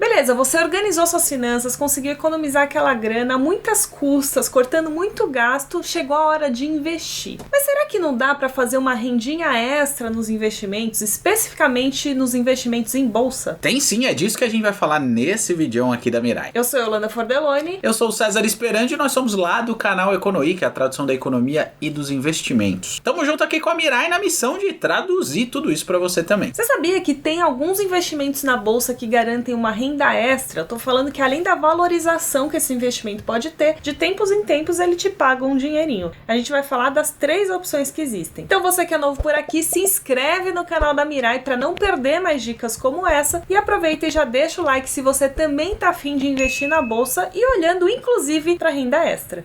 Beleza, você organizou suas finanças, conseguiu economizar aquela grana, muitas custas, cortando muito gasto, chegou a hora de investir. Mas será que não dá para fazer uma rendinha extra nos investimentos, especificamente nos investimentos em bolsa? Tem sim, é disso que a gente vai falar nesse vídeo aqui da Mirai. Eu sou a Yolanda Fordeloni. Eu sou o César Esperandi e nós somos lá do canal Econoí, que é a tradução da economia e dos investimentos. Tamo junto aqui com a Mirai na missão de traduzir tudo isso para você também. Você sabia que tem alguns investimentos na bolsa que garantem uma renda extra? Eu tô falando que além da valorização que esse investimento pode ter, de tempos em tempos ele te paga um dinheirinho. A gente vai falar das 3 opções que existem. Então você que é novo por aqui, se inscreve no canal da Mirai para não perder mais dicas como essa e aproveita e já deixa o like se você também tá afim de investir na bolsa e olhando inclusive para renda extra.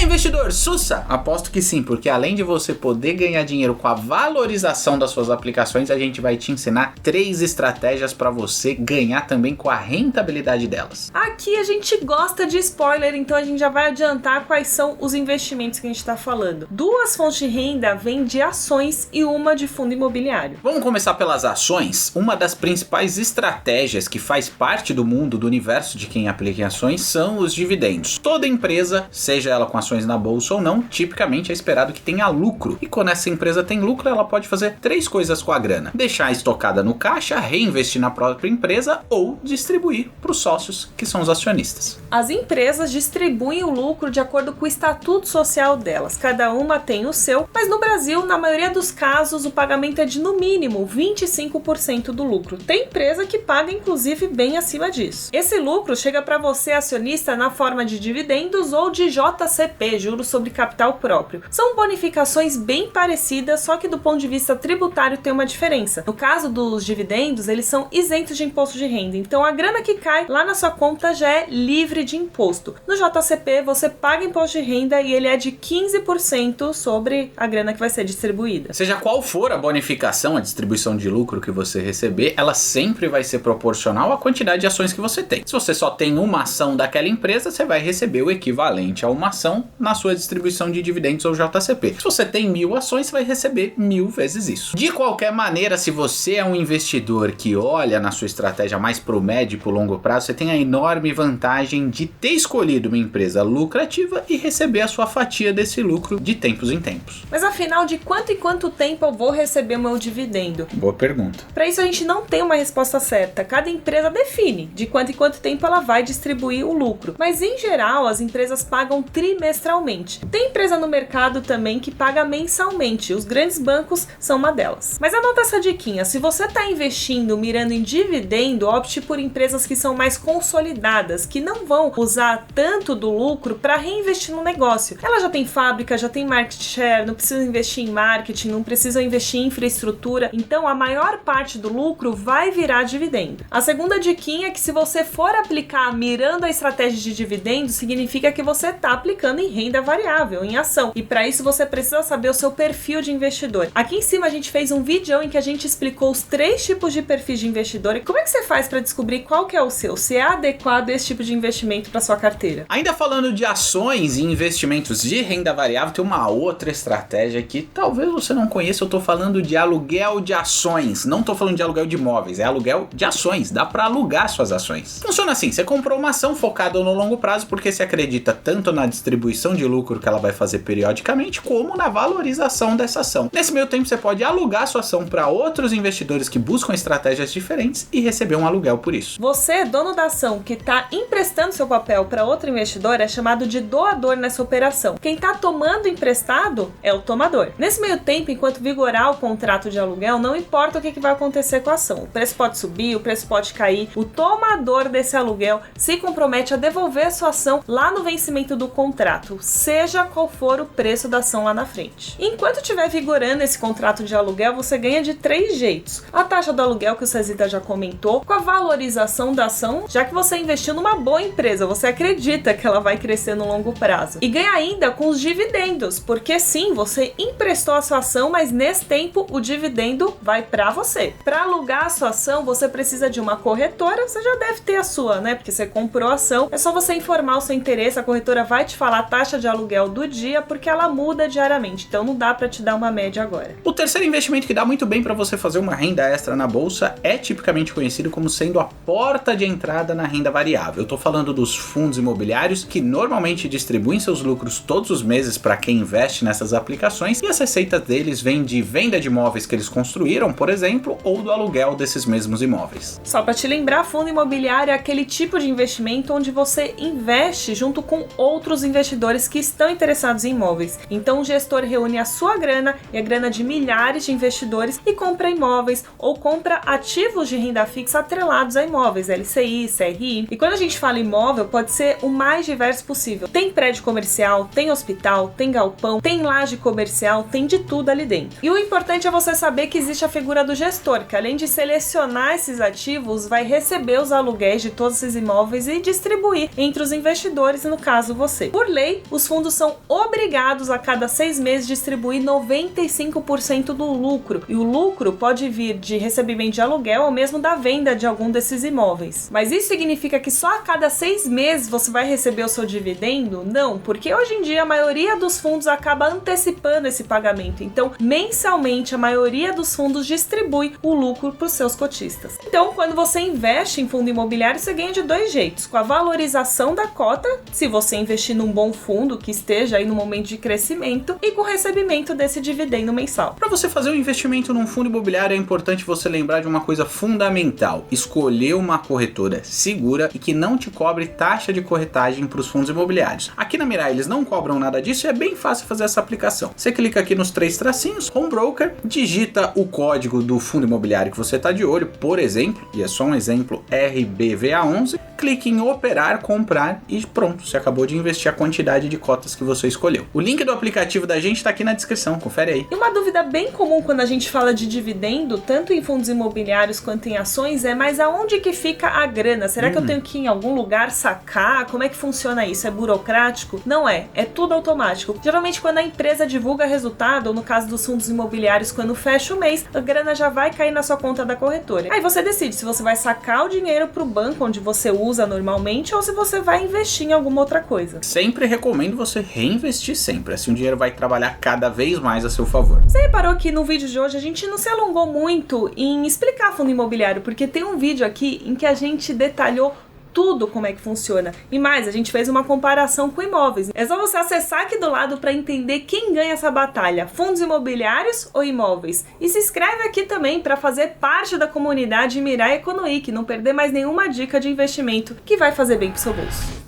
Investidor Sussa? Aposto que sim, porque além de você poder ganhar dinheiro com a valorização das suas aplicações, a gente vai te ensinar 3 estratégias para você ganhar também com a rentabilidade delas. Aqui a gente gosta de spoiler, então a gente já vai adiantar quais são os investimentos que a gente está falando. 2 fontes de renda vêm de ações e uma de fundo imobiliário. Vamos começar pelas ações. Uma das principais estratégias que faz parte do mundo, do universo de quem aplica em ações, são os dividendos. Toda empresa, seja ela com ações na bolsa ou não, tipicamente é esperado que tenha lucro. E quando essa empresa tem lucro, ela pode fazer 3 coisas com a grana: deixar estocada no caixa, reinvestir na própria empresa ou distribuir para os sócios, que são os acionistas. As empresas distribuem o lucro de acordo com o estatuto social delas. Cada uma tem o seu, mas no Brasil, na maioria dos casos, o pagamento é de no mínimo 25% do lucro. Tem empresa que paga inclusive bem acima disso. Esse lucro chega para você, acionista, na forma de dividendos ou de JCP, juros sobre capital próprio. São bonificações bem parecidas, só que do ponto de vista tributário tem uma diferença. No caso dos dividendos, eles são isentos de imposto de renda, então a grana que cai lá na sua conta já é livre de imposto. No JCP, você paga imposto de renda e ele é de 15% sobre a grana que vai ser distribuída. Seja qual for a bonificação, a distribuição de lucro que você receber, ela sempre vai ser proporcional à quantidade de ações que você tem. Se você só tem uma ação daquela empresa, você vai receber o equivalente a uma ação na sua distribuição de dividendos ou JCP. Se você tem 1000 ações, você vai receber 1000 vezes isso. De qualquer maneira, se você é um investidor que olha na sua estratégia mais pro médio e pro longo prazo, você tem a enorme vantagem de ter escolhido uma empresa lucrativa e receber a sua fatia desse lucro de tempos em tempos. Mas afinal, de quanto em quanto tempo eu vou receber o meu dividendo? Boa pergunta. Para isso a gente não tem uma resposta certa. Cada empresa define de quanto em quanto tempo ela vai distribuir o lucro. Mas em geral, as empresas pagam trimestralmente. Tem empresa no mercado também que paga mensalmente. Os grandes bancos são uma delas. Mas anota essa diquinha. Se você está investindo mirando em dividendo, opte por empresas que são mais consolidadas, que não vão usar tanto do lucro para reinvestir no negócio. Ela já tem fábrica, já tem market share, não precisa investir em marketing, não precisa investir em infraestrutura. Então a maior parte do lucro vai virar dividendo. A segunda diquinha é que se você for aplicar mirando a estratégia de dividendo, significa que você está aplicando em renda variável, em ação. E para isso você precisa saber o seu perfil de investidor. Aqui em cima a gente fez um vídeo em que a gente explicou os 3 tipos de perfis de investidor e como é que você faz para descobrir qual que é o seu, se é adequado esse tipo de investimento para sua carteira. Ainda falando de ações e investimentos de renda variável, tem uma outra estratégia que talvez você não conheça. Eu tô falando de aluguel de ações. Não tô falando de aluguel de imóveis, é aluguel de ações. Dá para alugar suas ações. Funciona assim: você comprou uma ação focada no longo prazo porque você acredita tanto na distribuição de lucro que ela vai fazer periodicamente, como na valorização dessa ação. Nesse meio tempo, você pode alugar sua ação para outros investidores que buscam estratégias diferentes e receber um aluguel por isso. Você, dono da ação, que está emprestando seu papel para outro investidor, é chamado de doador nessa operação. Quem está tomando emprestado é o tomador. Nesse meio tempo, enquanto vigorar o contrato de aluguel, não importa o que vai acontecer com a ação. O preço pode subir, o preço pode cair. O tomador desse aluguel se compromete a devolver a sua ação lá no vencimento do contrato, seja qual for o preço da ação lá na frente. Enquanto estiver vigorando esse contrato de aluguel, você ganha de 3 jeitos. A taxa do aluguel, que o Cezita já comentou, com a valorização da ação, já que você investiu numa boa empresa, você acredita que ela vai crescer no longo prazo. E ganha ainda com os dividendos, porque sim, você emprestou a sua ação, mas nesse tempo o dividendo vai para você. Para alugar a sua ação, você precisa de uma corretora, você já deve ter a sua, né? Porque você comprou a ação, é só você informar o seu interesse, a corretora vai te falar a taxa de aluguel aluguel do dia, porque ela muda diariamente, então não dá para te dar uma média agora. O terceiro investimento que dá muito bem para você fazer uma renda extra na bolsa é tipicamente conhecido como sendo a porta de entrada na renda variável. Eu tô falando dos fundos imobiliários que normalmente distribuem seus lucros todos os meses para quem investe nessas aplicações, e as receitas deles vêm de venda de imóveis que eles construíram, por exemplo, ou do aluguel desses mesmos imóveis. Só para te lembrar, fundo imobiliário é aquele tipo de investimento onde você investe junto com outros investidores que estão interessados em imóveis. Então o gestor reúne a sua grana e a grana de milhares de investidores e compra imóveis ou compra ativos de renda fixa atrelados a imóveis, LCI, CRI. E quando a gente fala imóvel, pode ser o mais diverso possível. Tem prédio comercial, tem hospital, tem galpão, tem laje comercial, tem de tudo ali dentro. E o importante é você saber que existe a figura do gestor, que além de selecionar esses ativos, vai receber os aluguéis de todos esses imóveis e distribuir entre os investidores, no caso você. Por lei, os fundos são obrigados a cada 6 meses distribuir 95% do lucro, e o lucro pode vir de recebimento de aluguel ou mesmo da venda de algum desses imóveis. Mas isso significa que só a cada 6 meses você vai receber o seu dividendo? Não, porque hoje em dia a maioria dos fundos acaba antecipando esse pagamento, então mensalmente a maioria dos fundos distribui o lucro para os seus cotistas. Então, quando você investe em fundo imobiliário, você ganha de 2 jeitos: com a valorização da cota, se você investir num bom fundo que esteja aí no momento de crescimento, e com o recebimento desse dividendo mensal. Para você fazer um investimento num fundo imobiliário, é importante você lembrar de uma coisa fundamental: escolher uma corretora segura e que não te cobre taxa de corretagem para os fundos imobiliários. Aqui na Mirai eles não cobram nada disso e é bem fácil fazer essa aplicação. Você clica aqui nos 3 tracinhos, Home Broker, digita o código do fundo imobiliário que você está de olho, por exemplo, e é só um exemplo, RBVA11, clique em operar, comprar e pronto, você acabou de investir a quantidade de cotas que você escolheu. O link do aplicativo da gente está aqui na descrição, confere aí. E uma dúvida bem comum quando a gente fala de dividendo, tanto em fundos imobiliários quanto em ações, é: mas aonde que fica a grana? Será que eu tenho que ir em algum lugar sacar? Como é que funciona isso? É burocrático? Não é, é tudo automático. Geralmente quando a empresa divulga resultado, ou no caso dos fundos imobiliários, quando fecha o mês, a grana já vai cair na sua conta da corretora. Aí você decide se você vai sacar o dinheiro para o banco onde você usa normalmente ou se você vai investir em alguma outra coisa. Sempre recomendo você reinvestir sempre, assim o dinheiro vai trabalhar cada vez mais a seu favor. Você reparou que no vídeo de hoje a gente não se alongou muito em explicar fundo imobiliário, porque tem um vídeo aqui em que a gente detalhou tudo como é que funciona. E mais, a gente fez uma comparação com imóveis. É só você acessar aqui do lado para entender quem ganha essa batalha: fundos imobiliários ou imóveis. E se inscreve aqui também para fazer parte da comunidade Mirai Economy, que não perder mais nenhuma dica de investimento que vai fazer bem pro seu bolso.